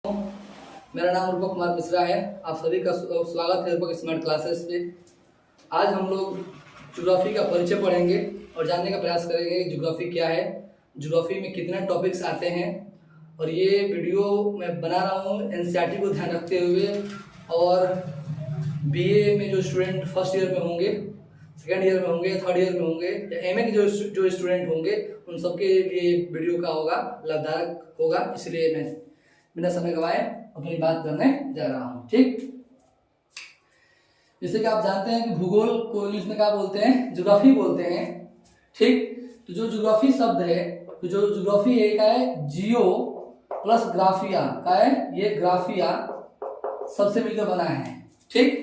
मेरा नाम रूपक कुमार मिश्रा है। आप सभी का स्वागत है रूपक स्मार्ट क्लासेस पे। आज हम लोग ज्योग्राफी का परिचय पढ़ेंगे और जानने का प्रयास करेंगे कि ज्योग्राफी क्या है, ज्योग्राफी में कितने टॉपिक्स आते हैं। और ये वीडियो मैं बना रहा हूँ एनसीईआरटी को ध्यान रखते हुए, और बीए में जो स्टूडेंट फर्स्ट ईयर में होंगे, सेकेंड ईयर में होंगे, थर्ड ईयर में होंगे, या एमए के जो स्टूडेंट होंगे, उन सबके लिए वीडियो का होगा लाभदायक होगा। इसलिए मैं बिना समय गवाए अपनी बात करने जा रहा हूँ। ठीक, जैसे कि आप जानते हैं कि भूगोल को इंग्लिश में क्या बोलते हैं, ज्योग्राफी बोलते हैं। ठीक, तो जो ज्योग्राफी शब्द है, तो जो ज्योग्राफी है क्या है, जियो प्लस ग्राफिया का है, ये ग्राफिया सबसे मिलकर बना है। ठीक,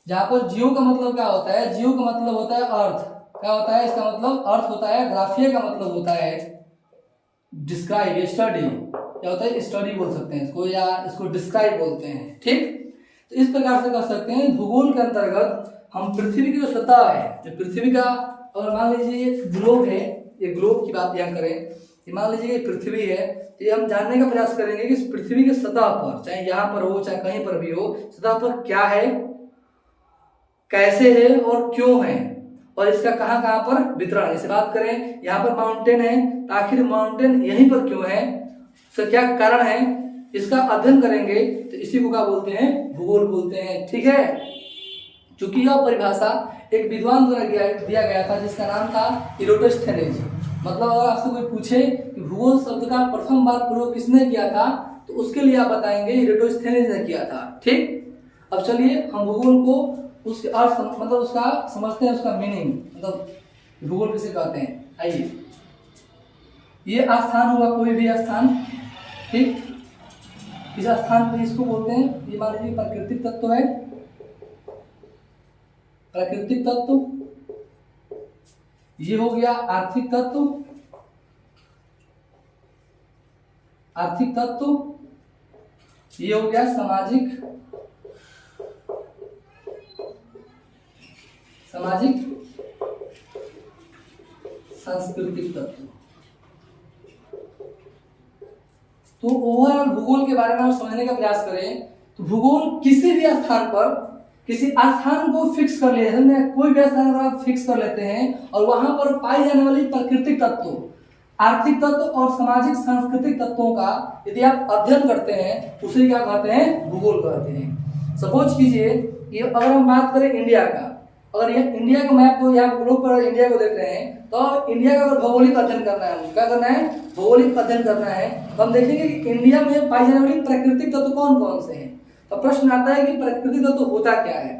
जहां पर जियो का मतलब क्या होता है, जियो का मतलब होता है अर्थ। क्या होता है इसका मतलब, अर्थ होता है। ग्राफिया का मतलब होता है डिस्क्राइब, स्टडी। क्या होता है, स्टडी बोल सकते हैं इसको, या इसको डिस्क्राइब बोलते हैं। ठीक, तो इस प्रकार से कर सकते हैं। भूगोल के अंतर्गत हम पृथ्वी की जो सतह है, जो पृथ्वी का, अगर मान लीजिए ये ग्लोब है, ये ग्लोब की बात यहाँ करें, ये मान लीजिए ये पृथ्वी है, तो ये हम जानने का प्रयास करेंगे कि इस पृथ्वी की सतह पर, चाहे यहाँ पर हो चाहे कहीं पर भी हो, सतह पर क्या है, कैसे है और क्यों है, और इसका कहाँ कहाँ पर वितरण। इसे बात करें, यहाँ पर माउंटेन है, तो आखिर माउंटेन यहीं पर क्यों है, इसका क्या कारण है, इसका अध्ययन करेंगे। तो इसी को क्या बोलते हैं, भूगोल बोलते हैं। ठीक है, चूंकि यह परिभाषा एक विद्वान द्वारा दिया गया था, जिसका नाम था इरोटोस्थेनेज। मतलब अगर आपसे कोई पूछे कि भूगोल शब्द का प्रथम बार प्रयोग किसने किया था, तो उसके लिए आप बताएंगे इरोटोस्थेनेज ने किया था। ठीक, अब चलिए हम भूगोल को उसके अर्थ मतलब उसका समझते हैं, उसका मीनिंग, मतलब भूगोल किसे कहते हैं। आइए, ये स्थान होगा, कोई भी स्थान। ठीक, इस स्थान पे इसको बोलते हैं, ये मान लीजिए प्राकृतिक तत्व है, प्राकृतिक तत्व। ये हो गया आर्थिक तत्व, आर्थिक तत्व। ये हो गया सामाजिक, सामाजिक सांस्कृतिक तत्व। तो ओवरऑल भूगोल के बारे में हम समझने का प्रयास करें, तो भूगोल किसी भी स्थान पर, किसी स्थान को फिक्स कर लिया, कोई भी स्थान अगर आप फिक्स कर लेते हैं और वहां पर पाई जाने वाली प्राकृतिक तत्व, आर्थिक तत्व और सामाजिक सांस्कृतिक तत्वों का यदि आप अध्ययन करते हैं, उसे क्या कहते हैं, भूगोल कहते हैं। सपोज कीजिए कि अगर हम बात करें इंडिया का, अगर ये इंडिया का मैप, तो यहाँ ग्लोब पर इंडिया को देख रहे हैं, तो इंडिया का अगर भौगोलिक अध्ययन करना है, क्या करना है, भौगोलिक अध्ययन करना है, तो हम देखेंगे कि इंडिया में पाई जाने वाली प्राकृतिक तत्व कौन कौन से हैं। तो प्रश्न आता है कि प्राकृतिक तत्व होता क्या है।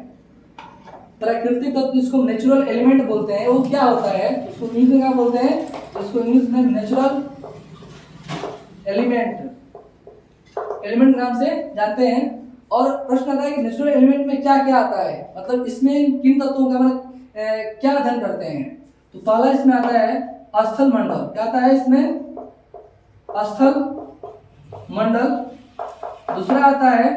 प्राकृतिक तत्व जिसको नेचुरल एलिमेंट बोलते हैं, वो क्या होता है, उसको इंग्लिश में क्या बोलते हैं, उसको इंग्लिश में नेचुरल एलिमेंट, एलिमेंट नाम से जानते हैं। और प्रश्न आता है कि नेचुरल एलिमेंट में क्या क्या आता है, मतलब इसमें किन तत्वों का क्या अध्ययन करते हैं। तो पहला इसमें आता है स्थल मंडल। क्या आता है इसमें, स्थल मंडल। दूसरा आता है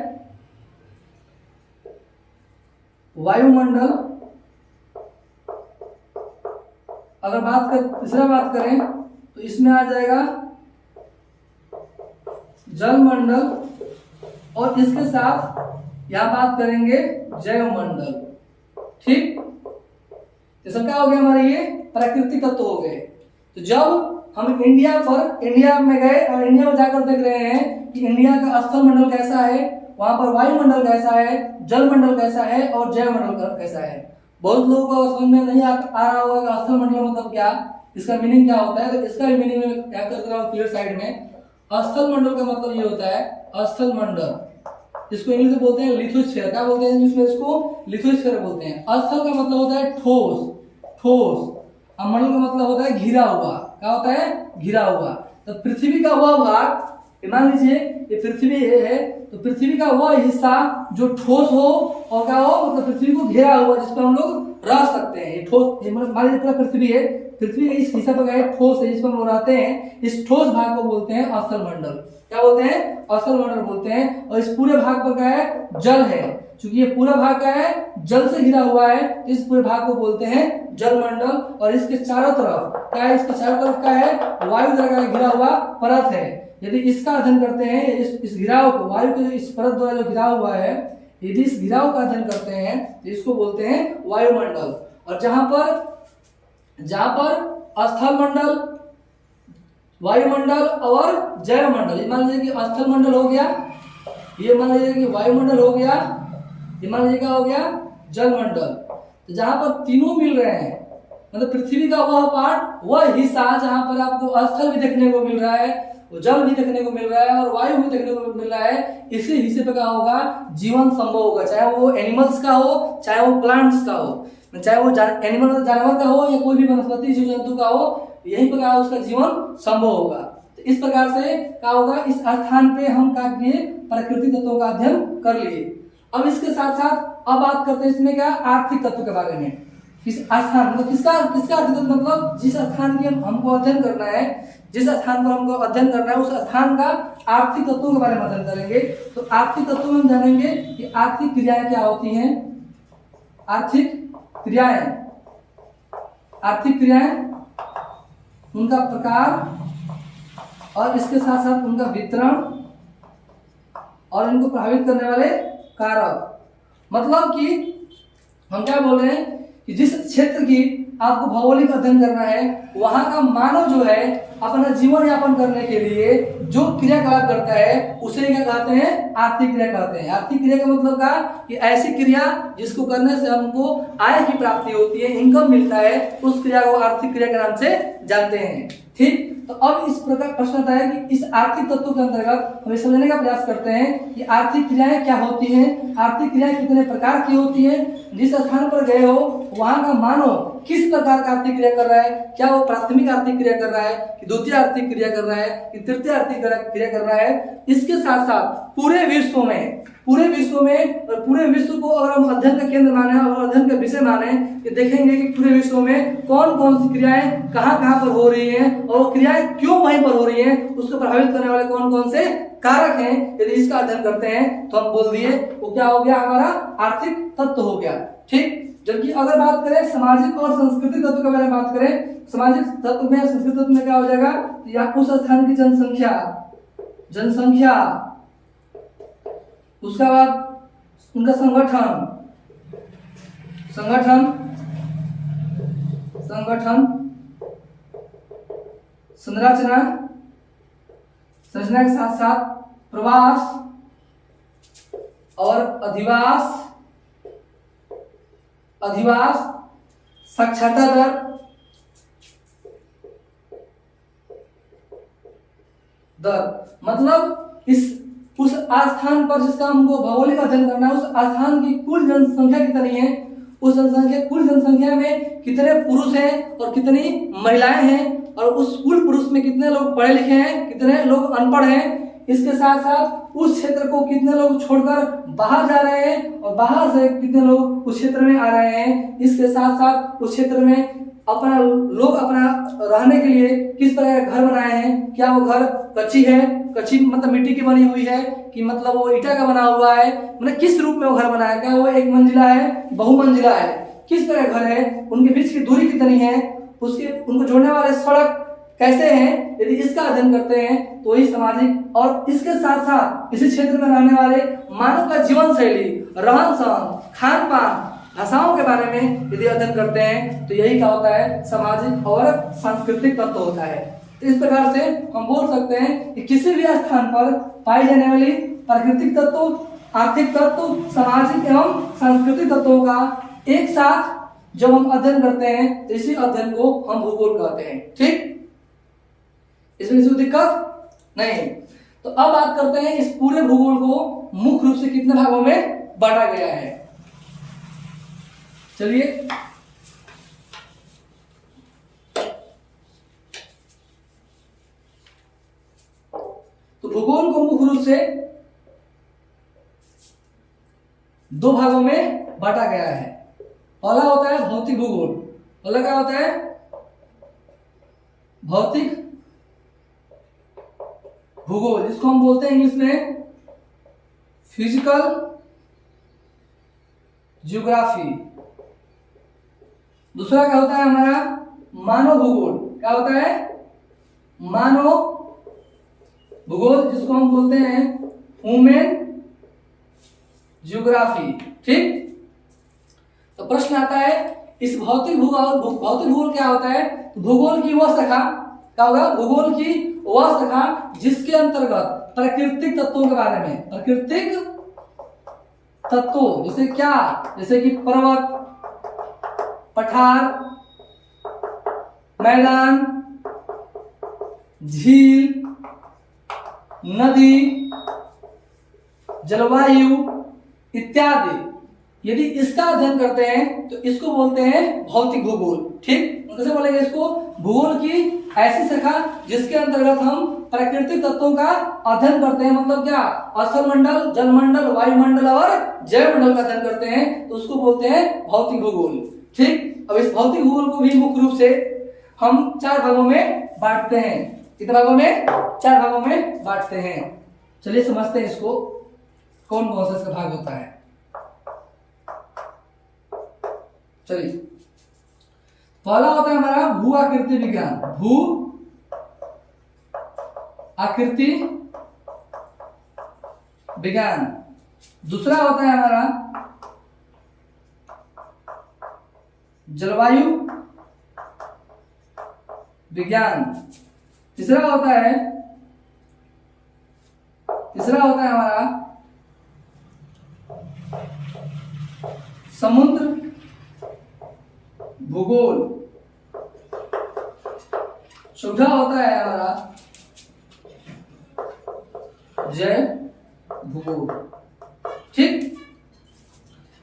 वायुमंडल। अगर तीसरा बात करें, तो इसमें आ जाएगा जलमंडल, और इसके साथ यहां बात करेंगे जैव मंडल। ठीक, ये सब क्या हो गया, हमारे ये प्राकृतिक तत्व हो गए। तो जब हम इंडिया में गए और इंडिया में जाकर देख रहे हैं कि इंडिया का स्थल मंडल कैसा है, वहां पर वायुमंडल कैसा है, जल मंडल कैसा है और जैव मंडल कैसा है। बहुत लोगों को समझ में नहीं आ रहा होगा स्थल मंडल मतलब क्या, इसका मीनिंग क्या होता है। तो इसका भी मीनिंग में क्या कर रहा हूं क्लियर साइड में। स्थल मंडल का मतलब ये होता है, स्थल मंडल, इसको इंग्लिश में बोलते हैं लिथोस्फीयर। क्या बोलते हैं इंग्लिश में, इसको लिथोस्फीयर बोलते हैं। स्थल का मतलब होता है ठोस, ठोस। और मंडल का मतलब होता है घिरा हुआ। क्या होता है, घिरा हुआ। तो पृथ्वी का वह भाग, मान लीजिए ये पृथ्वी है, तो पृथ्वी का वह हिस्सा जो ठोस हो और क्या हो, मतलब पृथ्वी को घेरा हुआ, जिस पर हम लोग रह सकते हैं। ये ठोस, मान लीजिए पूरा पृथ्वी है, पृथ्वी का इस हिस्सा पर क्या है, ठोस है, जिस पर हम लोग रहते हैं, इस ठोस भाग को बोलते हैं स्थल मंडल। क्या बोलते हैं, स्थल मंडल बोलते हैं। और इस पूरे भाग पर क्या है, जल है, क्योंकि ये पूरा भाग क्या है, जल से घिरा हुआ है, तो इस पूरे भाग को बोलते हैं जलमंडल। और इसके चारों तरफ क्या है, इसके चारों तरफ क्या है, वायु द्वारा घिरा हुआ परत है, यदि इसका अध्ययन करते हैं, इस घिराव को, वायु के इस परत द्वारा जो घिरा हुआ है, यदि इस घिराव का अध्ययन करते हैं तो इसको बोलते हैं वायुमंडल। और जहां पर स्थल मंडल, वायुमंडल और जैव मंडल, ये मान लीजिए कि स्थल मंडल हो गया, ये मान लीजिए कि वायुमंडल हो गया, ये मान लीजिए क्या हो गया, जल मंडल। तो जहां पर तीनों मिल रहे हैं, मतलब पृथ्वी का वह पार्ट, वह हिस्सा जहां पर आपको स्थल भी देखने को मिल रहा है, जल भी देखने को मिल रहा है और वायु भी देखने को मिल रहा है, इसी हिस्से पे क्या होगा, जीवन संभव होगा। चाहे वो एनिमल्स का हो, चाहे वो प्लांट्स का हो, चाहे वो एनिमल जानवर का हो या कोई भी वनस्पति जीव जंतु का हो, यही प्रकार उसका जीवन संभव होगा। तो इस प्रकार से क्या होगा, इस स्थान पे हम क्या किए, प्राकृतिक तत्वों का अध्ययन कर लिए। अब इसके साथ साथ अब बात करते हैं इसमें क्या, आर्थिक तत्व के बारे में। किस स्थान, मतलब किसका आर्थिक तत्व, मतलब जिस स्थान की हमको अध्ययन करना है, जिस स्थान पर हमको अध्ययन करना है, उस स्थान का आर्थिक तत्वों के बारे में अध्ययन करेंगे। तो आर्थिक तत्वों में हम जानेंगे कि आर्थिक क्रियाएं क्या होती हैं। आर्थिक क्रियाएं, उनका प्रकार और इसके साथ साथ उनका वितरण और इनको प्रभावित करने वाले कारक। मतलब कि हम क्या बोल रहे हैं कि जिस क्षेत्र की आपको भौगोलिक अध्ययन करना है, वहां का मानव जो है अपना जीवन यापन करने के लिए जो क्रियाकलाप करता है, उसे क्या कहते हैं, आर्थिक क्रिया कहते हैं। आर्थिक क्रिया का मतलब क्या, कि ऐसी क्रिया जिसको करने से हमको आय की प्राप्ति होती है, इनकम मिलता है, उस क्रिया को आर्थिक क्रिया के नाम से जानते हैं। ठीक, तो अब इस प्रकार प्रश्न आता है कि इस आर्थिक तत्व के अंतर्गत हम समझने का प्रयास करते हैं कि आर्थिक क्रियाएं क्या होती हैं, आर्थिक क्रियाएं कितने प्रकार की होती हैं, जिस स्थान पर गए हो वहां का मानव किस प्रकार का आर्थिक क्रिया कर रहा है, क्या वो प्राथमिक आर्थिक क्रिया कर रहा है, कि द्वितीय आर्थिक क्रिया कर रहा है, कि तृतीय आर्थिक क्रिया कर रहा है। इसके साथ साथ पूरे विश्व में और पूरे विश्व को अगर हम अध्ययन का केंद्र माने और अध्ययन का विषय माने, कि देखेंगे कि पूरे विश्व में कौन कौन सी क्रियाएं कहाँ पर हो रही हैं और वो क्रियाएं क्यों वहीं पर हो रही हैं, उसको प्रभावित करने वाले कौन कौन से कारक हैं। यदि इसका अध्ययन करते हैं तो हम बोल दिए वो क्या हो गया, हमारा आर्थिक तत्व हो गया। ठीक, जबकि अगर बात करें सामाजिक और सांस्कृतिक तत्व के बारे में बात करें, सामाजिक तत्व में, सांस्कृतिक तत्व में क्या हो जाएगा, या उस स्थान की जनसंख्या, उसके बाद उनका संगठन, संरचना के साथ साथ प्रवास और अधिवास, साक्षरता दर, मतलब उस स्थान पर जिसका हमको भौगोलिक अध्ययन करना है, उस स्थान की कुल जनसंख्या कितनी है, उस कुल जनसंख्या में कितने पुरुष हैं और कितनी महिलाएं हैं, और उस कुल पुरुष में कितने लोग पढ़े लिखे हैं, कितने लोग अनपढ़ हैं। इसके साथ साथ उस क्षेत्र को कितने लोग छोड़कर बाहर जा रहे हैं और बाहर से कितने लोग उस क्षेत्र में आ रहे हैं। इसके साथ साथ उस क्षेत्र में अपना रहने के लिए किस तरह का घर बनाए हैं, क्या वो घर कच्ची मतलब मिट्टी की बनी हुई है, कि मतलब वो ईटा का बना हुआ है, मतलब किस रूप में वो घर बना है, क्या वो एक मंजिला है, बहुमंजिला है, किस तरह घर है, उनके बीच की दूरी कितनी है, उनको जोड़ने वाले सड़क कैसे हैं। यदि इसका अध्ययन करते हैं तो ही सामाजिक, और इसके साथ साथ इसी क्षेत्र में रहने वाले मानव का जीवन शैली, रहन सहन, खान पान, भाषाओं के बारे में यदि अध्ययन करते हैं तो यही क्या होता है, सामाजिक और सांस्कृतिक तत्व होता है। तो इस प्रकार से हम बोल सकते हैं कि किसी भी स्थान पर पाई जाने वाली प्राकृतिक तत्व, आर्थिक तत्व, सामाजिक एवं सांस्कृतिक तत्वों का एक साथ जब हम अध्ययन करते हैं तो इसी अध्ययन को हम भूगोल कहते हैं। ठीक, इसमें कोई दिक्कत नहीं। तो अब बात करते हैं इस पूरे भूगोल को मुख्य रूप से कितने भागों में बांटा गया है। चलिए, तो भूगोल को मुख्य रूप से दो भागों में बांटा गया है। पहला होता है भौतिक भूगोल, पहला क्या होता है, भौतिक भूगोल, जिसको हम बोलते हैं इंग्लिश में फिजिकल ज्योग्राफी। दूसरा क्या होता है हमारा मानव भूगोल, क्या होता है, मानव भूगोल जिसको हम बोलते हैं ह्यूमन ज्योग्राफी। ठीक, तो प्रश्न आता है इस भौतिक भूगोल क्या होता है? तो भूगोल की वह शाखा, क्या होगा? भूगोल की वह शाखा जिसके अंतर्गत प्राकृतिक तत्वों के बारे में, प्राकृतिक तत्वों जैसे क्या, जैसे कि पर्वत, पठार, मैदान, झील, नदी, जलवायु इत्यादि, यदि इसका अध्ययन करते हैं तो इसको बोलते हैं भौतिक भूगोल। ठीक, कैसे बोलेंगे इसको? भूगोल की ऐसी शाखा जिसके अंतर्गत हम प्राकृतिक तत्वों का अध्ययन करते हैं, मतलब क्या, स्थल मंडल, जलमंडल, वायुमंडल और जैव मंडल का अध्ययन करते हैं, तो उसको बोलते हैं भौतिक भूगोल। ठीक, अब इस भौतिक भूगोल को भी मुख्य रूप से हम 4 भागों में बांटते हैं। कितने भागों में? 4 भागों में बांटते हैं। चलिए समझते हैं इसको, कौन कौन सा इसका भाग होता है। चलिए, पहला होता है हमारा भू आकृति विज्ञान, भू आकृति विज्ञान। दूसरा होता है हमारा जलवायु विज्ञान। तीसरा होता है हमारा समुद्र भूगोल। चौथा होता है हमारा जैव भूगोल। ठीक,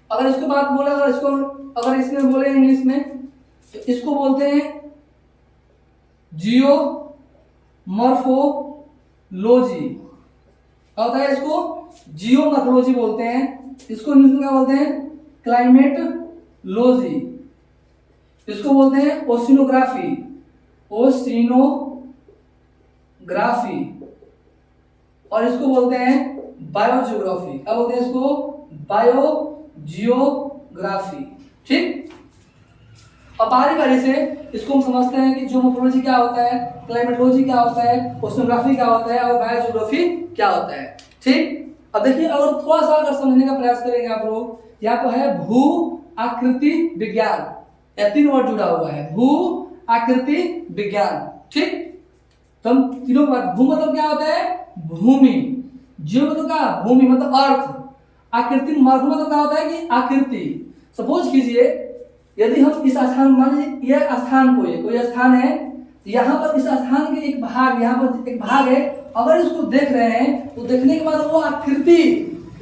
अगर इसको बात बोले, अगर इसमें बोले इंग्लिश में, तो इसको बोलते हैं जियो मॉर्फोलॉजी। क्या होता है? इसको जियो मॉर्फोलॉजी बोलते हैं। इसको इंग्लिश में क्या बोलते हैं? क्लाइमेटोलॉजी। इसको बोलते हैं ओशिनोग्राफी, और इसको बोलते हैं बायोजियोग्राफी। क्या बोलते हैं इसको? बायोजियोग्राफी। ठीक, अब बारी से इसको हम समझते हैं कि जियोमॉर्फोलॉजी क्या होता है, क्लाइमेटोलॉजी क्या होता है, ओशिनोग्राफी क्या होता है और बायोजियोग्राफी क्या होता है। ठीक, अब देखिए, अगर थोड़ा सा अगर समझने का प्रयास करेंगे आप लोग, यहाँ पर है भू आकृति विज्ञान, या 3 वर्ड जुड़ा हुआ है, भू आकृति विज्ञान। ठीक, तो हम तीनों बार, भू मतलब क्या होता है? भूमि। जियो मतलब क्या? भूमि मतलब अर्थ। आकृति मतलब क्या होता है कि आकृति। सपोज कीजिए, यदि हम इस स्थान, मान लीजिए यह स्थान कोई स्थान है, यहाँ पर इस स्थान के एक भाग, यहाँ पर एक भाग है, अगर इसको देख रहे हैं तो देखने के बाद वो आकृति,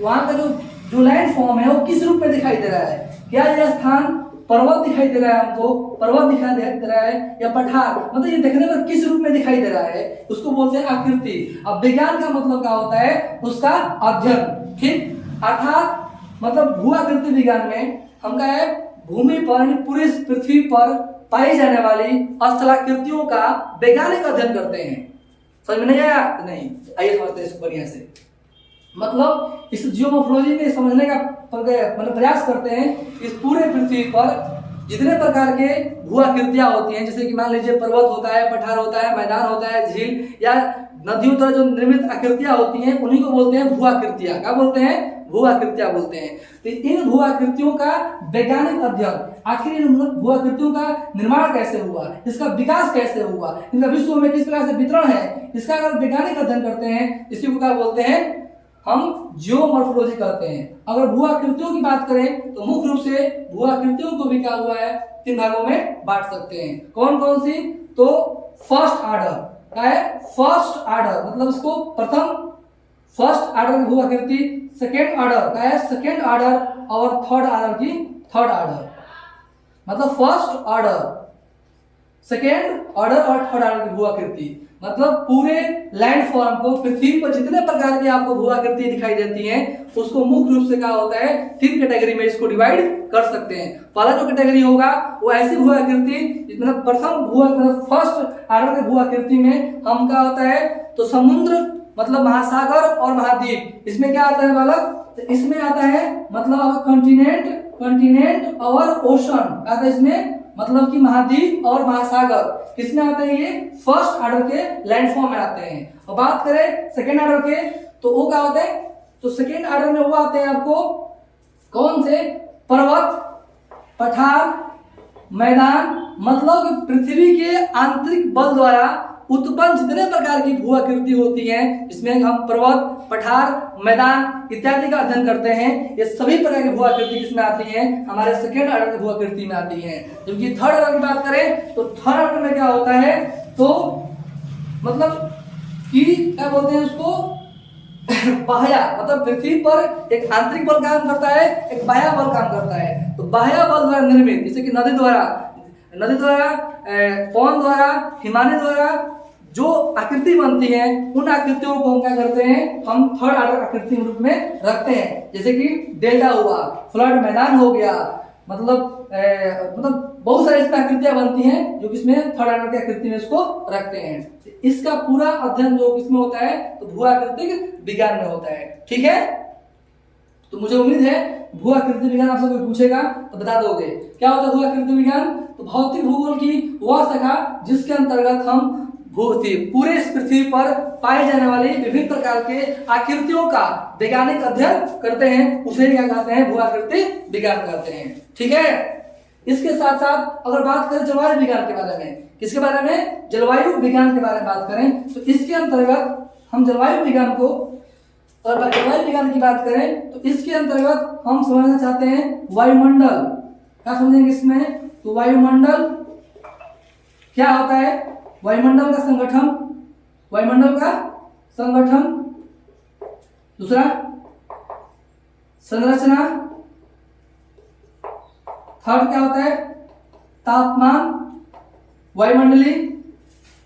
वहां का जो लैंड फॉर्म है वो किस रूप में दिखाई दे रहा है? क्या यह स्थान पर्वत दिखाई दे रहा है हमको, पर्वत दिखाई दे रहा है, या पठार, मतलब ये देखने पर किस रूप में दिखाई दे रहा है, उसको बोलते हैं आकृति। अब विज्ञान का मतलब क्या होता है? उसका अध्ययन। ठीक, अर्थात मतलब भू आकृति विज्ञान में हम क्या है, भूमि पर, पूरे पृथ्वी पर पाई जाने वाली स्थलाकृतियों का वैज्ञानिक अध्ययन करते हैं। समझ में नहीं आया? नहीं, आइए समझते हैं इसको बढ़िया से। मतलब इस जियोमॉर्फोलॉजी में समझने का प्रयास करते हैं इस पूरे पृथ्वी पर जितने प्रकार के भू आकृतियां होती हैं, जैसे कि मान लीजिए पर्वत होता है, पठार होता है, मैदान होता है, झील या नदियों द्वारा जो निर्मित आकृतियां होती हैं, उन्हीं को बोलते हैं भू आकृतियां। क्या बोलते हैं? भू आकृतियां बोलते हैं। तो इन भू आकृतियों का वैज्ञानिक अध्ययन, आखिर इन भू आकृतियों का निर्माण कैसे हुआ, इसका विकास कैसे हुआ, इनका विश्व में किस प्रकार से वितरण है, इसका अगर वैज्ञानिक अध्ययन करते हैं, इसी को क्या बोलते हैं? हम जियोमॉर्फोलॉजी कहते हैं। अगर भू आकृतियों की बात करें तो मुख्य रूप से भू आकृतियों को भी क्या हुआ है, 3 भागों में बांट सकते हैं। कौन कौन सी? तो फर्स्ट आर्डर, क्या है? फर्स्ट आर्डर मतलब इसको प्रथम, फर्स्ट आर्डर की भू आकृति, सेकेंड आर्डर क्या है? सेकेंड आर्डर, और थर्ड आर्डर की थर्ड आर्डर। मतलब फर्स्ट आर्डर, सेकेंड ऑर्डर और थर्ड ऑर्डर की भू आकृति, मतलब पूरे लैंड फॉर्म को, पृथ्वी पर जितने प्रकार की आपको भू आकृति दिखाई देती हैं, उसको मुख्य रूप से क्या होता है, 3 कैटेगरी में इसको डिवाइड कर सकते हैं। पहला जो कैटेगरी होगा वो ऐसी भू आकृति, मतलब प्रथम भू, मतलब फर्स्ट ऑर्डर की भू आकृति में हम क्या होता है, तो समुद्र मतलब महासागर और महाद्वीप, इसमें क्या आता है बालक? तो इसमें आता है मतलब कंटिनेंट और ओशन आता है इसमें, मतलब कि महाद्वीप और महासागर किसमें आते हैं? ये फर्स्ट ऑर्डर के लैंडफॉर्म में आते हैं। और बात करें सेकेंड ऑर्डर के, तो वो क्या होते हैं? तो सेकेंड ऑर्डर में वो आते हैं आपको कौन से? पर्वत, पठार, मैदान, मतलब पृथ्वी के आंतरिक बल द्वारा उत्पन्न जितने प्रकार की भू आकृति होती है, इसमें हम पर्वत, पठार, मैदान इत्यादि का अध्ययन करते हैं। ये सभी प्रकार की भू आकृति किसमें आती है? हमारे सेकेंड ऑर्डर की भू आकृति में आती है। जबकि थर्ड ऑर्डर की बात करें तो थर्ड ऑर्डर में क्या होता है? तो मतलब कि क्या बोलते हैं उसको? बाह्य, मतलब पृथ्वी पर एक आंतरिक बल काम करता है, एक बाह्य बल काम करता है। तो बाह्य बल द्वारा निर्मित, जैसे कि नदी द्वारा, पवन द्वारा, हिमालय द्वारा जो आकृति बनती है, उन आकृतियों को हम क्या करते हैं? हम थर्ड ऑर्डर आकृति के रूप में रखते हैं। जैसे कि डेल्टा हुआ, फ्लड मैदान हो गया, मतलब बहुत सारी इसमें आकृतियां बनती हैं जो किसमें? थर्ड ऑर्डर की आकृति में इसको रखते हैं। इसका पूरा अध्ययन जो किसमें होता है? तो भू आकृतिक विज्ञान में होता है। ठीक है, तो मुझे उम्मीद है भू आकृति विज्ञान आपसे कोई पूछेगा तो बता दोगे। क्या होता है भू आकृति विज्ञान? तो भौतिक भूगोल की वह शाखा जिसके अंतर्गत हम पूरे इस पृथ्वी पर पाए जाने वाली विभिन्न प्रकार के आकृतियों का वैज्ञानिक अध्ययन करते हैं, उसे क्या कहते हैं? भू आकृति विज्ञान कहते हैं। ठीक है, इसके साथ साथ अगर बात करें जलवायु विज्ञान के बारे में, किसके बारे में? जलवायु विज्ञान के बारे में बात करें तो इसके अंतर्गत हम जलवायु विज्ञान को, और जलवायु विज्ञान की बात करें तो इसके अंतर्गत हम समझना चाहते हैं वायुमंडल। क्या समझेंगे इसमें? तो वायुमंडल क्या होता है? वायुमंडल का संगठन, वायुमंडल का संगठन, दूसरा संरचना, थर्ड क्या होता है? तापमान,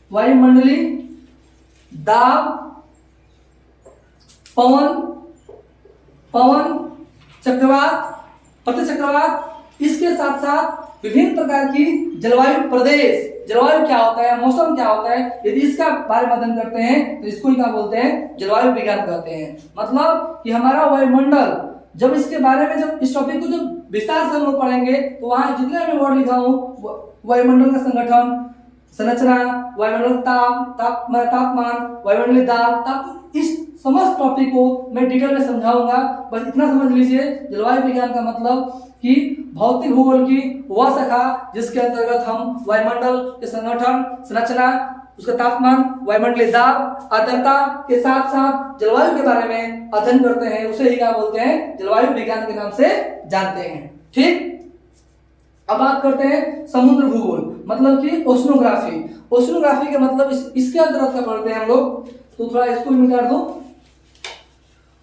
वायुमंडली दाब, पवन, चक्रवात, प्रतिचक्रवात। इसके साथ साथ विभिन्न प्रकार की जलवायु प्रदेश, जलवायु क्या होता है, मौसम क्या होता है, यदि इसका बारे में अध्ययन करते हैं तो इसको ही क्या बोलते हैं? जलवायु विज्ञान कहते हैं। मतलब कि हमारा वायुमंडल, जब इसके बारे में, जब इस टॉपिक को जब विस्तार से हम लोग पढ़ेंगे तो वहां जितने मैं वर्ड लिखा हूं, वायुमंडल का संगठन, संरचना, वायुमंडल तापमान, वायुमंडलीय दाब, इस समस्त टॉपिक को मैं डिटेल में समझाऊंगा। बस इतना समझ लीजिए, जलवायु विज्ञान का मतलब कि भौतिक भूगोल की वह शाखा जिसके अंतर्गत हम वायुमंडल के संगठन, संरचना, उसका तापमान, वायुमंडलीय दाब, आर्द्रता के साथ साथ जलवायु के बारे में अध्ययन करते हैं, उसे ही क्या बोलते हैं? जलवायु विज्ञान के नाम से जानते हैं। ठीक, अब बात करते हैं समुद्र भूगोल, मतलब कि ओशनोग्राफी। ओशनोग्राफी के मतलब इसके अंतर्गत क्या पढ़ते हैं हम लोग? तो थोड़ा इसको भी निकाल दो।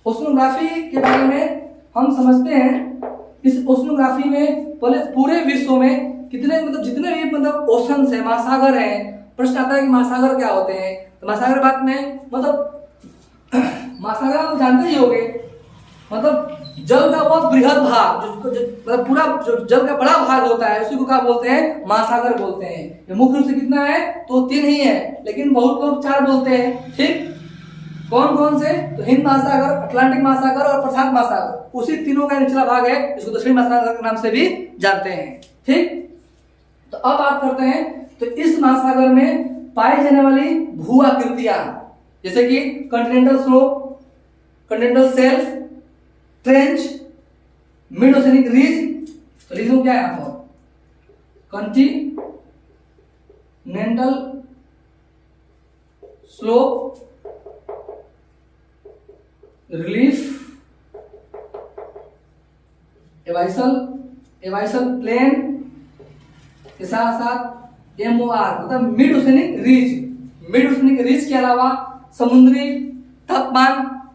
ओशनोग्राफी के बारे में हम समझते हैं, इस ओशनोग्राफी में पहले पूरे विश्व में कितने, मतलब जितने भी मतलब ओशन है, महासागर हैं। प्रश्न आता है कि महासागर क्या होते हैं? तो महासागर बात में मतलब महासागर आप जानते ही होंगे, मतलब जल का वह बृहद भाग, जो मतलब पूरा जो जल का बड़ा भाग होता है, उसी को क्या बोलते हैं? महासागर बोलते हैं। ये मुख्य रूप से कितना है? तो 3 ही है, लेकिन बहुत लोग 4 बोलते हैं। ठीक, कौन कौन से? तो हिंद महासागर, अटलांटिक महासागर और प्रशांत महासागर, उसी तीनों का निचला भाग है, इसको दक्षिणी महासागर के नाम से भी जानते हैं। ठीक, तो अब बात करते हैं तो इस महासागर में पाई जाने वाली भू आकृतियां, जैसे कि continental slope, continental shelf, trench, mid oceanic ridge. तो रीजन क्या है यहाँ पर? कॉन्टिनेंटल स्लोप, रिलीफ, एवाइसल प्लेन के साथ साथ MOR मतलब mid oceanic ridge. Mid oceanic ridge के अलावा समुद्री तापमान,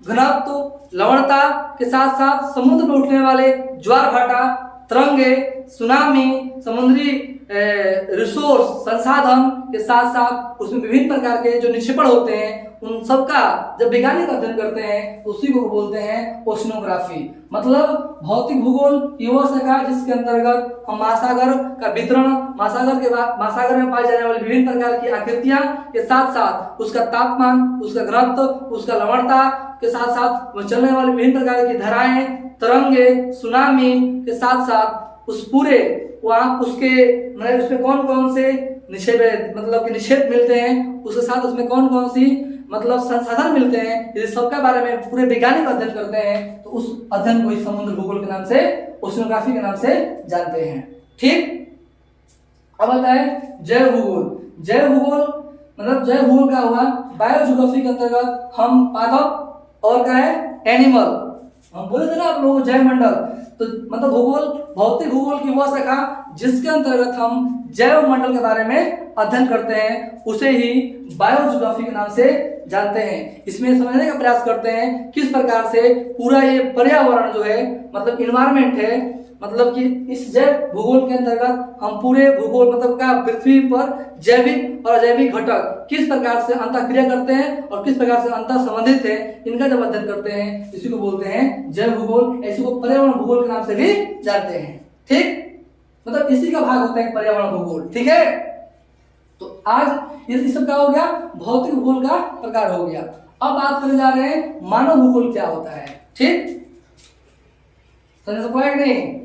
घनत्व, लवणता के साथ साथ समुद्र में उठने वाले ज्वार भाटा, तरंगे, सुनामी, समुद्री रिसोर्स संसाधन के साथ साथ उसमें विभिन्न प्रकार के जो निक्षेपण होते हैं, उन सबका जब वैज्ञानिक अध्ययन करते हैं उसी को बोलते हैं ओशनोग्राफी। मतलब भौतिक भूगोल की वह शाखा जिसके अंतर्गत हम महासागर का वितरण, महासागर में पाई जाने वाली विभिन्न प्रकार की आकृतियां के साथ साथ उसका तापमान, उसका घनत्व, उसका लवणता के साथ साथ चलने वाली विभिन्न प्रकार की धाराएं, तरंगे, सुनामी के साथ साथ उस पूरे वहाँ उसके मतलब उसमें कौन कौन से निक्षेप मतलब कि निक्षेप मिलते हैं, उसके साथ उसमें कौन कौन सी मतलब संसाधन मिलते हैं, यदि सबके बारे में पूरे वैज्ञानिक अध्ययन करते हैं तो उस अध्ययन को ही समुद्र भूगोल के नाम से, ओशिनोग्राफी के नाम से जानते हैं। ठीक, अब आता है जैव भूगोल। जैव भूगोल मतलब जैव भूगोल क्या हुआ, बायोजियोग्राफी के अंतर्गत हम पादप और क्या है एनिमल, हम बोले थे ना आप लोग जैव मंडल, तो मतलब भूगोल भौतिक भूगोल की वह शाखा जिसके अंतर्गत हम जैव मंडल के बारे में अध्ययन करते हैं उसे ही बायोजियोग्राफी के नाम से जानते हैं। इसमें समझने का प्रयास करते हैं किस प्रकार से पूरा ये पर्यावरण जो है मतलब इन्वायरमेंट है, मतलब कि इस जैव भूगोल के अंतर्गत हम पूरे भूगोल मतलब का पृथ्वी पर जैविक और अजैविक घटक किस प्रकार से अंतर क्रिया करते हैं और किस प्रकार से अंतर संबंधित है, इनका जब अध्ययन करते हैं इसी को बोलते हैं जैव भूगोल। इसी को पर्यावरण भूगोल के नाम से भी जानते हैं। ठीक, मतलब इसी का भाग होता है पर्यावरण भूगोल। ठीक है, तो आज ये सब क्या हो गया, भौतिक भूगोल का प्रकार हो गया। अब बात करने जा रहे हैं मानव भूगोल क्या होता है। ठीक, समझ सकते हैं कि नहीं।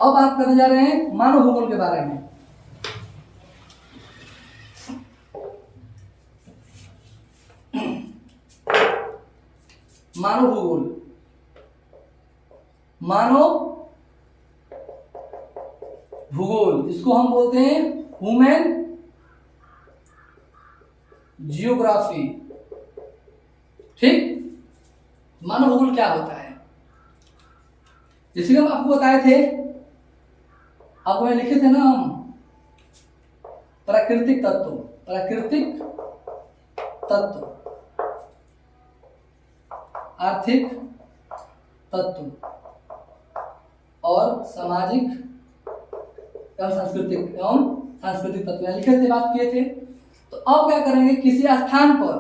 अब बात करने जा रहे हैं मानव भूगोल के बारे में। मानव भूगोल, मानव भूगोल इसको हम बोलते हैं ह्यूमन जियोग्राफी। ठीक, मानव भूगोल क्या होता है, जैसे हम आपको बताए थे, आपको में लिखे थे ना हम प्राकृतिक तत्व, प्राकृतिक तत्व, आर्थिक तत्व और सामाजिक एवं सांस्कृतिक तत्व लिखे थे, बात किए थे। तो अब क्या करेंगे, किसी स्थान पर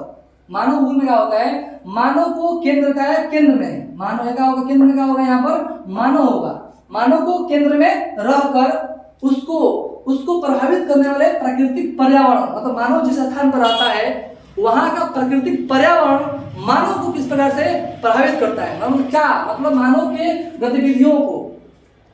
मानव भूगोल में क्या होता है, मानव को केंद्र का है, केंद्र में मानव क्या होगा, केंद्र में क्या होगा, यहाँ पर मानव होगा। मानव को केंद्र में रहकर उसको प्रभावित करने वाले प्राकृतिक पर्यावरण, मतलब मानव जिस स्थान पर रहता है वहां का प्राकृतिक पर्यावरण मानव को किस प्रकार से प्रभावित करता है। मतलब क्या, मतलब मानव के गतिविधियों को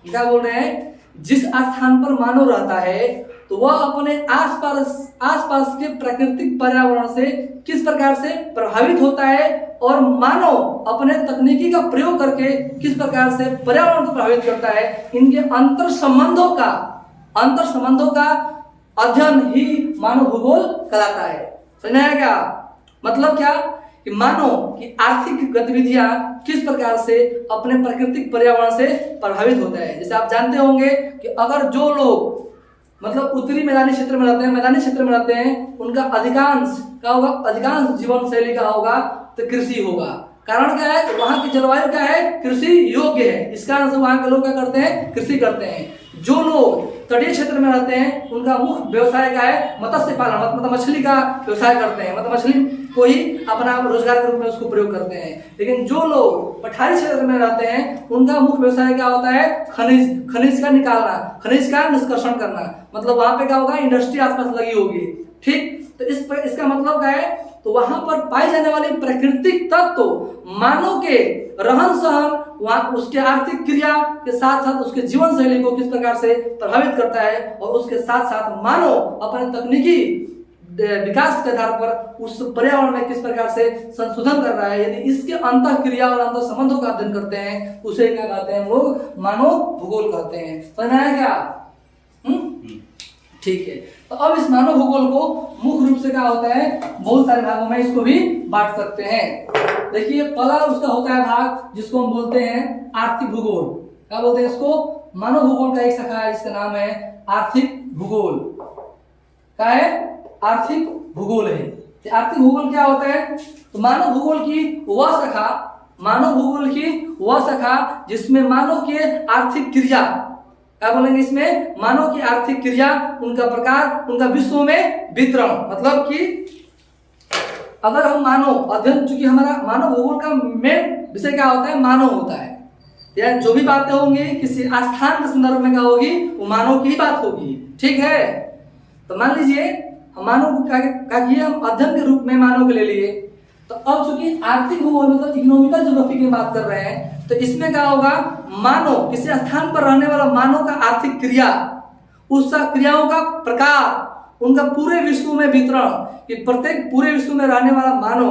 क्या बोल रहे हैं, जिस स्थान पर मानव रहता है तो वह अपने आसपास के प्राकृतिक पर्यावरण से किस प्रकार से प्रभावित होता है और मानव अपने तकनीकी का प्रयोग करके किस प्रकार से पर्यावरण को प्रभावित करता है। इनके अंतर संबंधों का अध्ययन ही मानव भूगोल कहलाता है। समझ आया क्या, मतलब क्या कि मानव की आर्थिक गतिविधियां किस प्रकार से अपने प्राकृतिक पर्यावरण से प्रभावित होता है। जैसे आप जानते होंगे कि अगर जो लोग मतलब उत्तरी मैदानी क्षेत्र में रहते हैं उनका अधिकांश क्या होगा, अधिकांश जीवन शैली का होगा तो कृषि होगा। कारण क्या है, वहां की जलवायु क्या है, कृषि योग्य है, इस कारण से वहां के लोग क्या करते हैं, कृषि करते हैं। जो लोग तटीय क्षेत्र में रहते हैं उनका मुख्य व्यवसाय क्या है, मत्स्य पालन, मतलब मछली का व्यवसाय करते हैं, मतलब मछली को ही अपना रोजगार के रूप में उसको प्रयोग करते हैं। लेकिन जो लोग पठारी क्षेत्र में रहते हैं उनका मुख्य व्यवसाय क्या होता है, खनिज का निकालना, खनिज का निष्कर्षण करना, मतलब वहां पे क्या होगा, इंडस्ट्री आसपास लगी होगी। ठीक, तो इसका मतलब क्या है, तो वहां पर पाई जाने वाली प्राकृतिक तत्व मानव के रहन सहन, वहां उसके आर्थिक क्रिया के साथ साथ उसके जीवन शैली को किस प्रकार से प्रभावित करता है और उसके साथ साथ मानव अपने तकनीकी विकास के आधार पर उस पर्यावरण में किस प्रकार से संशोधन कर रहा है। यदि इसके अंतर क्रिया और अंतर संबंधों का अध्ययन करते हैं उसे क्या कहते हैं, लोग मानव भूगोल कहते हैं। समझ आया क्या? ठीक है, तो अब इस मानव भूगोल को मुख्य रूप से क्या होता है, बहुत सारे भागों में इसको भी बांट सकते हैं। देखिए, पहला उसका होता है भाग जिसको हम बोलते हैं आर्थिक भूगोल। क्या बोलते हैं इसको? मानव भूगोल का एक शाखा है जिसका नाम है आर्थिक भूगोल। क्या है? आर्थिक भूगोल है। आर्थिक भूगोल क्या होता है? तो मानव भूगोल की वह शाखा जिसमें मानव के आर्थिक क्रिया, क्या बोलेंगे इसमें, मानव की आर्थिक क्रिया, उनका प्रकार, उनका विश्व में वितरण, मतलब कि अगर हम मानव अध्ययन, चूंकि हमारा मानव भूगोल का मेन विषय क्या होता है, मानव होता है, या जो भी बातें होंगी किसी स्थान के संदर्भ में क्या होगी, वो मानव की ही बात होगी। ठीक है, तो मान लीजिए हम मानव को क्या किए, हम अध्ययन के रूप में मानव को ले लिए, तो तो अब चूंकि आर्थिक भूगोल मतलब इकोनॉमिकल ज्योग्राफी की बात कर रहे हैं, तो इसमें क्या होगा, मानव किसी स्थान पर रहने वाला मानव का आर्थिक क्रिया, उस क्रियाओं का प्रकार, उनका पूरे विश्व में वितरण, कि प्रत्येक पूरे विश्व में रहने वाला मानव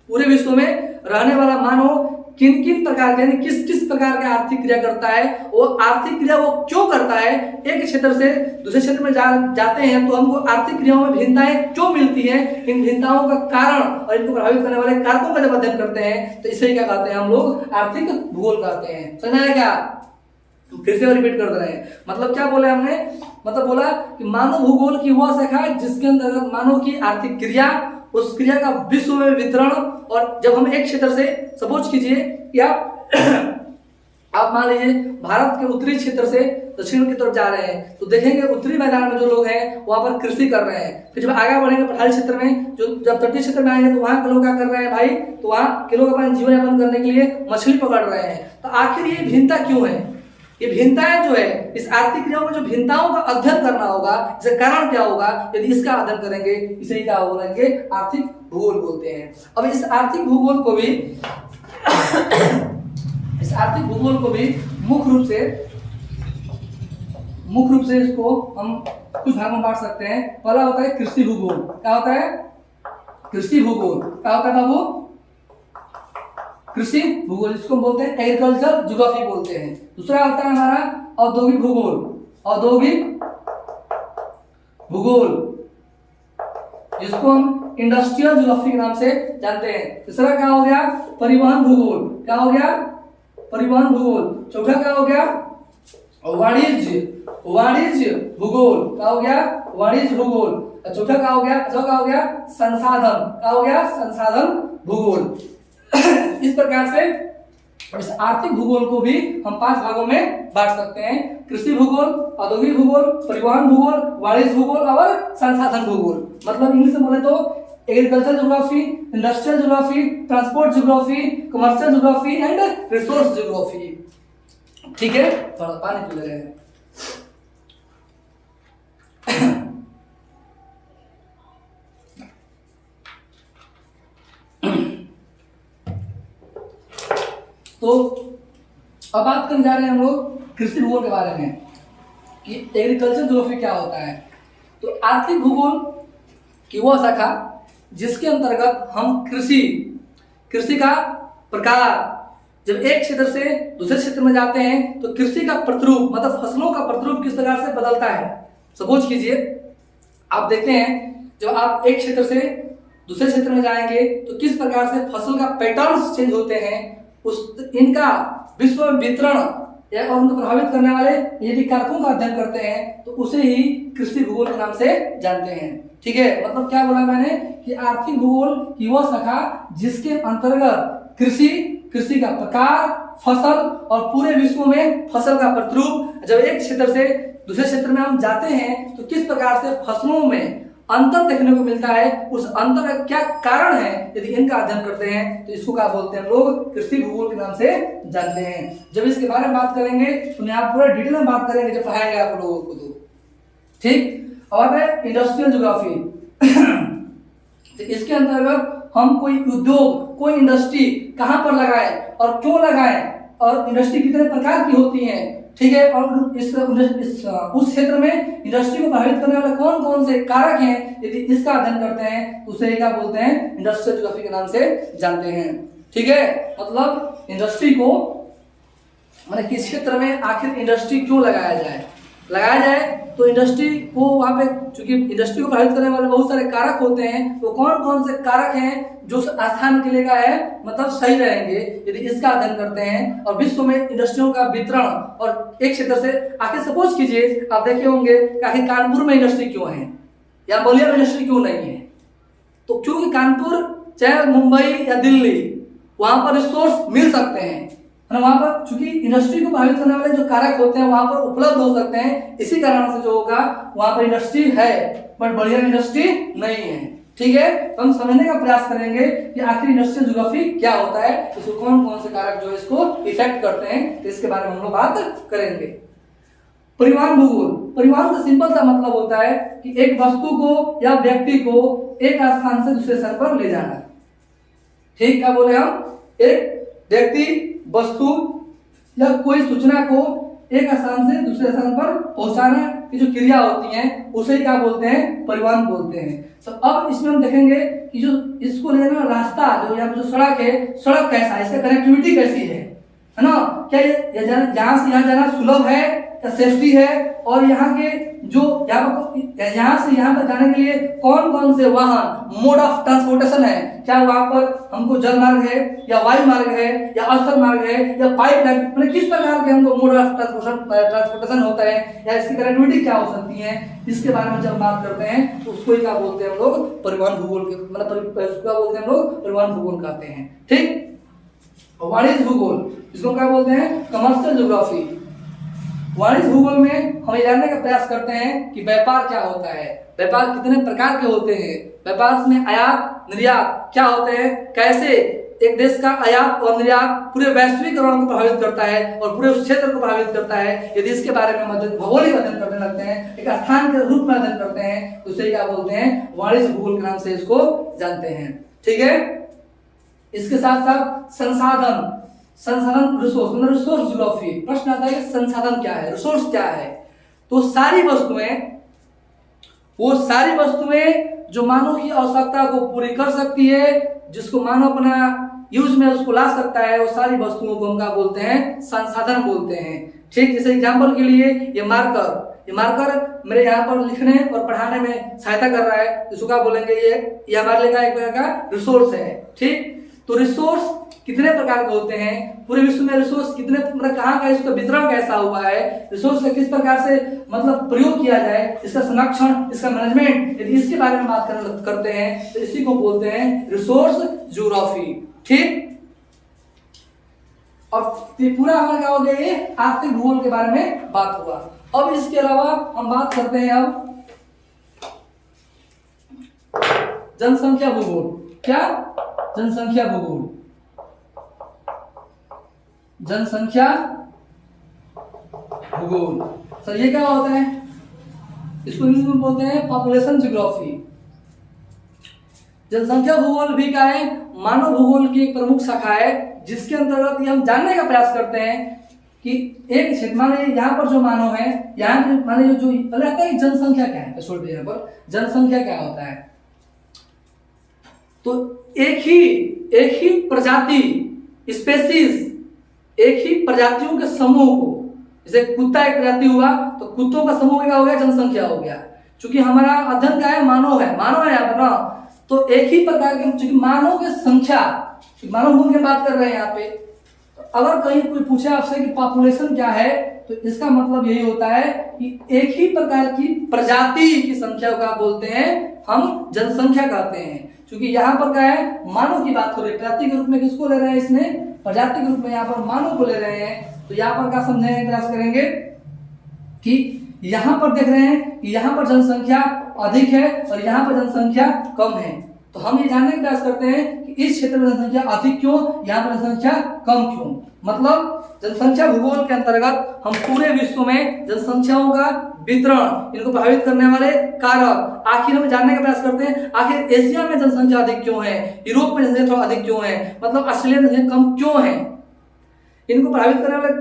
पूरे विश्व में रहने वाला मानव किन किन प्रकार के, यानी किस किस प्रकार के आर्थिक क्रिया करता है, वो आर्थिक क्रिया वो क्यों करता है, एक क्षेत्र से दूसरे क्षेत्र में जाते हैं तो हमको आर्थिक क्रियाओं में भिन्नताएं क्यों मिलती हैं, इन भिन्नताओं का कारण और इनको प्रभावित करने वाले कारकों का जब अध्ययन करते हैं तो इसे क्या कहते हैं हम लोग, आर्थिक भूगोल कहते हैं। समझ आया क्या? फिर से रिपीट कर दे रहे हैं, मतलब क्या बोले हमने, मतलब बोला कि मानव भूगोल की वह शाखा है जिसके अंतर्गत मानव की आर्थिक क्रिया, उस क्रिया का विश्व में वितरण, और जब हम एक क्षेत्र से सपोज कीजिए कि आप मान लीजिए भारत के उत्तरी क्षेत्र से दक्षिण की तरफ जा रहे हैं, तो देखेंगे उत्तरी मैदान में जो लोग हैं वहां पर कृषि कर रहे हैं। फिर जब आगे बढ़ेंगे पठारी क्षेत्र में, जो जब तटीय क्षेत्र में आएंगे तो वहां के लोग क्या कर रहे हैं भाई, तो वहां के लोग अपना जीवन यापन करने के लिए मछली पकड़ रहे हैं। तो आखिर ये भिन्नता क्यों है, ये भिन्नताएं जो है, इस आर्थिक क्रियाओं में जो भिन्नताओं का अध्ययन करना होगा, इसका कारण क्या होगा, यदि इसका अध्ययन करेंगे इसे क्या बोलेंगे, आर्थिक भूगोल बोलते हैं। अब इस आर्थिक भूगोल को भी इस आर्थिक भूगोल को भी मुख्य रूप से इसको हम कुछ भागों में बांट सकते हैं। पहला होता है कृषि भूगोल। क्या होता है? कृषि भूगोल। क्या होता है बाबू? कृषि भूगोल, जिसको बोलते हैं एग्रीकल्चर ज्योग्राफी बोलते हैं। दूसरा होता है हमारा औद्योगिक भूगोल। औद्योगिक भूगोल, जिसको हम इंडस्ट्रियल ज्योग्राफी के नाम से जानते हैं। तीसरा क्या हो गया? परिवहन भूगोल। क्या हो गया? परिवहन भूगोल। चौथा क्या हो गया? वाणिज्य भूगोल। क्या हो गया? वाणिज्य भूगोल। चौथा क्या हो गया? क्या हो गया? संसाधन। क्या हो गया? संसाधन भूगोल। इस प्रकार से इस आर्थिक भूगोल को भी हम 5 भागों में बांट सकते हैं। कृषि भूगोल, औद्योगिक भूगोल, परिवहन भूगोल, वाणिज्य भूगोल और संसाधन भूगोल। मतलब इंग्लिश में बोले तो agriculture geography, industrial geography, transport geography, commercial geography and resource geography. ठीक है, थोड़ा पानी पी ले रहे हैं। तो अब बात करने जा रहे हैं हम लोग कृषि भूगोल के बारे में कि एग्रीकल्चर ज्योग्राफी क्या होता है। तो आर्थिक भूगोल की वह शाखा जिसके अंतर्गत हम कृषि का प्रकार, जब एक क्षेत्र से दूसरे क्षेत्र में जाते हैं तो कृषि का प्रतिरूप, मतलब फसलों का प्रतिरूप किस प्रकार से बदलता है। सपोज कीजिए आप देखते हैं जब आप एक क्षेत्र से दूसरे क्षेत्र में जाएंगे तो किस प्रकार से फसल का पैटर्न्स चेंज होते हैं, इनका विश्व में वितरण या उनको प्रभावित करने वाले यदि कारकों का अध्ययन करते हैं तो उसे ही कृषि भूगोल के नाम से जानते हैं। ठीक है, मतलब क्या बोला मैंने कि आर्थिक भूगोल की वह शाखा जिसके अंतर्गत कृषि का प्रकार, फसल और पूरे विश्व में फसल का प्रतिरूप, जब एक क्षेत्र से दूसरे क्षेत्र में हम जाते हैं तो किस प्रकार से फसलों में अंतर देखने को मिलता है, उस अंतर का क्या कारण है, यदि इनका अध्ययन करते हैं तो इसको क्या बोलते हैं हम लोग, कृषि भूगोल के नाम से जानते हैं। जब इसके बारे में बात करेंगे तो यहाँ पूरा डिटेल में बात करेंगे जब पढ़ाएंगे आप लोगों को तो। ठीक, और है इंडस्ट्रियल ज्योग्राफी। तो इसके अंतर्गत हम कोई उद्योग, कोई इंडस्ट्री कहाँ पर लगाएं और क्यों लगाएं, और इंडस्ट्री कितने प्रकार की होती है। ठीक है, और उस क्षेत्र में इंडस्ट्री को प्रभावित करने वाले कौन कौन से कारक हैं, यदि इसका अध्ययन करते हैं तो उसे क्या बोलते हैं, इंडस्ट्रियल ज्योग्राफी के नाम से जानते हैं। ठीक है, मतलब इंडस्ट्री को, माने किस क्षेत्र में आखिर इंडस्ट्री क्यों लगाया जाए तो इंडस्ट्री को वहाँ पे, चूंकि इंडस्ट्री को प्रभावित करने वाले बहुत सारे कारक होते हैं, तो कौन कौन से कारक हैं जो स्थान के लिए का है मतलब सही रहेंगे, यदि इसका अध्ययन करते हैं। और विश्व में इंडस्ट्रियों का वितरण, और एक क्षेत्र से आखिर सपोज कीजिए आप देखे होंगे कि आखिर कानपुर में इंडस्ट्री क्यों है या बलिया में इंडस्ट्री क्यों नहीं है, तो क्योंकि कानपुर चाहे मुंबई या दिल्ली वहां पर रिसोर्स मिल सकते हैं, वहां पर चूंकि इंडस्ट्री को प्रभावित करने वाले जो कारक होते हैं वहां पर उपलब्ध हो सकते हैं, इसी कारण से जो होगा वहां पर इंडस्ट्री है बट बढ़िया इंडस्ट्री नहीं है। ठीक है, तो हम समझने का प्रयास करेंगे कि आखिर इंडस्ट्रियल ज्योग्राफी क्या होता है, इसको कौन कौन से कारक जो है इसको इफेक्ट करते हैं, तो इसके बारे में हम लोग बात करेंगे। परिवहन भूगोल, परिवहन का सिंपल सा मतलब होता है कि एक वस्तु को या व्यक्ति को एक स्थान से दूसरे स्थान पर ले जाना। ठीक, क्या बोले हम, एक व्यक्ति, वस्तु या कोई सूचना को एक स्थान से दूसरे स्थान पर पहुंचाना की जो क्रिया होती है उसे क्या बोलते हैं, परिवहन बोलते हैं। तो अब इसमें हम देखेंगे कि जो इसको ले जाना रास्ता, जो यहाँ पर जो सड़क है, सड़क कैसा है, इसका कनेक्टिविटी कैसी है ना, क्या ये यहाँ से यहाँ जाना सुलभ है, क्या सेफ्टी है, और यहाँ के जो यहाँ से यहाँ पर जाने के लिए कौन कौन से वाहन, मोड ऑफ ट्रांसपोर्टेशन है, क्या वहां पर हमको जल मार्ग है या वायु मार्ग है या स्थल मार्ग है या पाइपलाइन, मतलब किस प्रकार के हमको मोड ऑफ ट्रांसपोर्टेशन होता है या इसकी कनेक्टिविटी क्या हो सकती है, इसके बारे में जब बात करते हैं तो उसको ही क्या बोलते हैं हम लोग, परिवहन भूगोल के, मतलब क्या बोलते हैं हम लोग, परिवहन भूगोल कहते हैं। ठीक, वाणिज्य भूगोल, इसको क्या बोलते हैं, कमर्शियल ज्योग्राफी। वाणिज्य भूगोल में हम जानने का प्रयास करते हैं कि व्यापार क्या होता है, व्यापार कितने प्रकार के होते हैं, व्यापार में आयात निर्यात क्या होते हैं, कैसे एक देश का आयात और निर्यात पूरे वैश्वीकरण को प्रभावित करता है और पूरे उस क्षेत्र को प्रभावित करता है। यदि इसके बारे में भौगोलिक अध्ययन करने लगते हैं, एक स्थान के रूप में अध्ययन करते हैं, तो उसे क्या बोलते हैं, वाणिज्य भूगोल के नाम से इसको जानते हैं। ठीक है, इसके साथ साथ संसाधन, संसाधन रिसोर्स, मतलब रिसोर्स ज्योग्राफी। प्रश्न आता है कि संसाधन क्या है, रिसोर्स क्या है, तो सारी वस्तुएं, वो सारी वस्तुएं जो मानव की आवश्यकता को पूरी कर सकती है, जिसको मानव अपना यूज में उसको ला सकता है, वो सारी वस्तुओं को हम क्या बोलते हैं, संसाधन बोलते हैं। ठीक, जैसे एग्जांपल के लिए ये मार्कर मेरे यहाँ पर लिखने और पढ़ाने में सहायता कर रहा है, इसको क्या बोलेंगे, ये हमारे लिए एक प्रकार का रिसोर्स है। ठीक, तो रिसोर्स कितने प्रकार के होते हैं, पूरे विश्व में रिसोर्स कितने, मतलब कहाँ का इसका वितरण कैसा हुआ है, रिसोर्स का किस प्रकार से मतलब प्रयोग किया जाए, इसका संरक्षण, इसका मैनेजमेंट, यदि इसके बारे में बात करते हैं तो इसी को बोलते हैं रिसोर्स ज्योग्राफी। ठीक, और पूरा हमारा क्या हो गया, ये आर्थिक भूगोल के बारे में बात हुआ। अब इसके अलावा हम बात करते हैं अब जनसंख्या भूगोल। क्या, जनसंख्या भूगोल, जनसंख्या भूगोल। सर ये क्या होता है, इसको इंग्लिश में बोलते हैं पॉपुलेशन ज्योग्राफी। जनसंख्या भूगोल भी क्या है, मानव भूगोल की एक प्रमुख शाखा है, जिसके अंतर्गत ये हम जानने का प्रयास करते हैं कि एक क्षेत्र, मान लीजिए यहाँ पर जो मानव है, यहाँ मान लीजिए जो पहले आता है जनसंख्या क्या है, छोड़ यहाँ पर जनसंख्या क्या होता है, तो एक ही प्रजाति, स्पेसीज, एक ही प्रजातियों के समूह को, जैसे कुत्ता एक प्रजाति हुआ तो कुत्तों का समूह क्या हो गया, जनसंख्या हो गया। चूंकि हमारा अध्ययन क्या है, मानव है यहाँ पर ना, तो एक ही प्रकार के, चूंकि मानव की संख्या, मानव भूगोल की बात कर रहे हैं यहाँ पे, तो अगर कहीं कोई पूछे आपसे कि पॉपुलेशन क्या है, तो इसका मतलब यही होता है कि एक ही प्रकार की प्रजाति की संख्या का बोलते हैं हम जनसंख्या कहते हैं। क्योंकि यहाँ पर क्या है, मानव की बात हो रही है, प्रजाति के रूप में किसको ले रहे हैं, इसमें प्रजाति के रूप में यहाँ पर मानव को ले रहे हैं। तो यहाँ पर क्या समझने का प्रयास करेंगे कि यहाँ पर देख रहे हैं कि यहाँ पर जनसंख्या अधिक है और यहाँ पर जनसंख्या कम है, तो हम ये जानने का प्रयास करते हैं कि इस क्षेत्र में जनसंख्या अधिक क्यों, यहाँ पर जनसंख्या कम क्यों। मतलब जनसंख्या भूगोल के अंतर्गत हम पूरे विश्व में जनसंख्याओं का वितरण, इनको प्रभावित करने वाले कारक, आखिर हम जानने का प्रयास करते हैं आखिर एशिया में जनसंख्या अधिक क्यों है, यूरोप में जनसंख्या थोड़ा अधिक क्यों है, मतलब ऑस्ट्रेलिया में जनसंख्या कम क्यों है, इनको प्रभावित करने वाले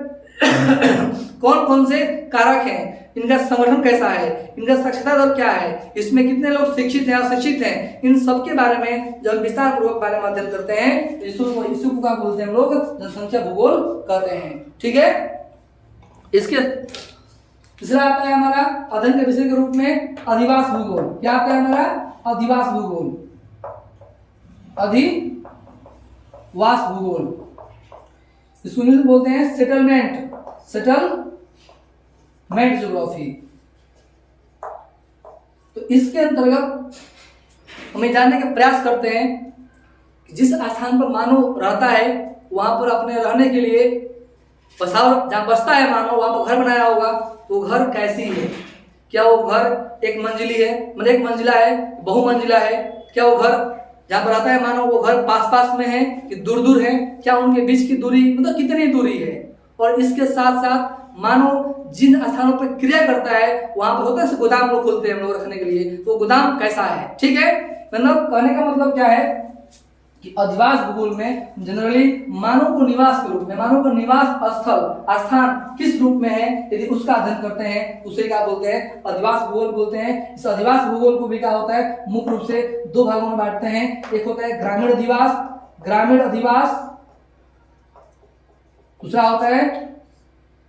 कौन कौन से कारक हैं, इनका संगठन कैसा है, इनका साक्षरता दर क्या है, इसमें कितने लोग शिक्षित हैं अशिक्षित हैं, इन सब के बारे में जब विस्तार पूर्वक बारे में अध्ययन करते हैं तो इसको क्या बोलते हैं हम लोग, जनसंख्या भूगोल कहते हैं। ठीक है, इसके तीसरा आता है हमारा अध्ययन के विषय के रूप में अधिवास भूगोल। क्या आता है हमारा, अधिवास भूगोल, अधिवास भूगोल, इसको इंग्लिश में बोलते हैं सेटलमेंट ज्योग्राफी। तो इसके अंतर्गत हम जानने का प्रयास करते हैं कि जिस स्थान पर मानव रहता है वहां पर अपने रहने के लिए बसाव, जहाँ बसता है मानव, वहां पर घर बनाया होगा, तो घर कैसी है, क्या वो घर एक मंजिली है, मतलब एक मंजिला है, बहुमंजिला है, क्या वो घर जहाँ पर रहता है मानव वो घर पास पास में है कि दूर दूर है, क्या उनके बीच की दूरी मतलब कितनी दूरी है, और इसके साथ साथ मानव जिन स्थानों पर क्रिया करता है वहां पर होता है गोदाम लोग खोलते हैं हम लोग रखने के लिए, तो गोदाम कैसा है, ठीक है। मतलब कहने का मतलब क्या है कि अधिवास भूगोल में जनरली मानव को निवास के रूप में, मानव को निवास स्थल स्थान किस रूप में है यदि उसका अध्ययन करते हैं उसे क्या बोलते हैं, अधिवास भूगोल बोलते हैं। इस अधिवास भूगोल को भी क्या होता है, मुख्य रूप से दो भागों में बांटते हैं। एक होता है ग्रामीण अधिवास, ग्रामीण अधिवास, दूसरा होता है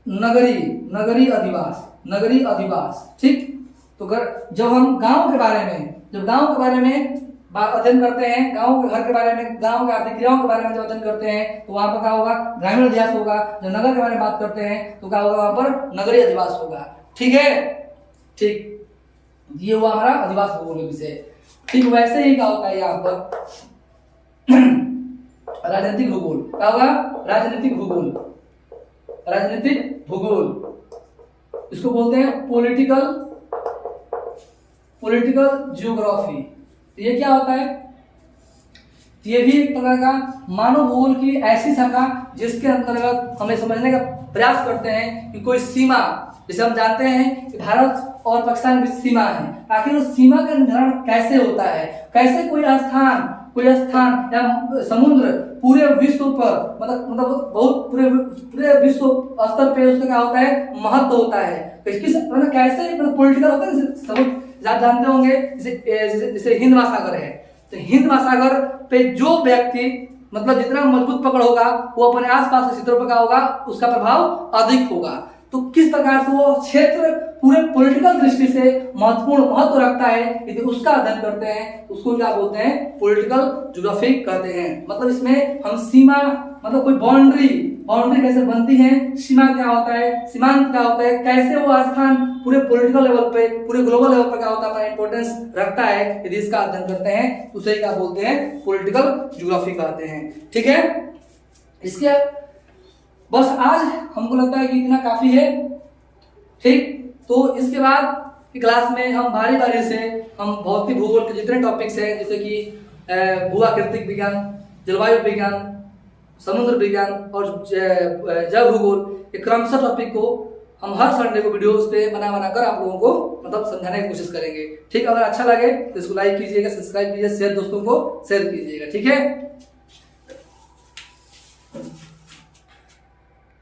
नगरीय अधिवास, नगरीय अधिवास, ठीक। तो जब हम गांव के बारे में अध्ययन करते हैं, गांव के घर के बारे में, गांव के आर्थिक क्रियाओं के बारे में जब अध्ययन करते हैं तो वहां पर क्या होगा, ग्रामीण अधिवास होगा। जब नगर के बारे में बात करते हैं तो क्या होगा, वहां पर नगरीय अधिवास होगा, ठीक है। ठीक, ये हुआ हमारा अधिवास भूगोल का विषय। ठीक वैसे ही क्या होता है यहाँ पर राजनीतिक भूगोल, क्या होगा, राजनीतिक भूगोल, राजनीतिक भूगोल, इसको बोलते हैं पॉलिटिकल जियोग्राफी। ये क्या होता है, ये भी एक प्रकार का मानव भूगोल की ऐसी शाखा जिसके अंतर्गत हमें समझने का प्रयास करते हैं कि कोई सीमा, जैसे हम जानते हैं कि भारत और पाकिस्तान के बीच सीमा है, आखिर उस सीमा का निर्धारण कैसे होता है, कैसे कोई स्थान या समुद्र पूरे विश्व पर मतलब बहुत पूरे विश्व स्तर पे उसका क्या होता है, महत्व होता है। मतलब कैसे मतलब पॉलिटिकल होता है, समुद्र आप जानते होंगे जैसे हिंद महासागर है, तो हिंद महासागर पे जो व्यक्ति मतलब जितना मजबूत पकड़ होगा वो अपने आसपास के क्षेत्रों पर क्या होगा, उसका प्रभाव अधिक होगा। तो किस प्रकार से वो क्षेत्र पूरे पॉलिटिकल दृष्टि से महत्व रखता है यदि उसका अध्ययन करते हैं उसको क्या बोलते हैं, पॉलिटिकल ज्योग्राफी कहते हैं। मतलब इसमें हम सीमा मतलब कोई बाउंड्री कैसे बनती है, सीमा क्या होता है, सीमांत क्या होता है, कैसे वो स्थान पूरे पॉलिटिकल लेवल पे, पूरे ग्लोबल लेवल पर क्या होता है, अपना इंपॉर्टेंस रखता है, यदि इसका अध्ययन करते हैं उसे क्या बोलते हैं, पॉलिटिकल ज्योग्राफी कहते हैं, ठीक है। इसके बस आज हमको लगता है कि इतना काफी है, ठीक। तो इसके बाद की क्लास में हम बारी बारी से हम भौतिक भूगोल के जितने टॉपिक्स हैं जैसे कि भूआकृतिक विज्ञान, जलवायु विज्ञान, समुद्र विज्ञान और जैव भूगोल, ये क्रमशः टॉपिक को हम हर संडे को वीडियोस पे बना कर आप लोगों को मतलब समझाने की कोशिश करेंगे, ठीक। अगर अच्छा लगे तो इसको लाइक कीजिएगा, सब्सक्राइब कीजिए, शेयर दोस्तों को शेयर कीजिएगा, ठीक है।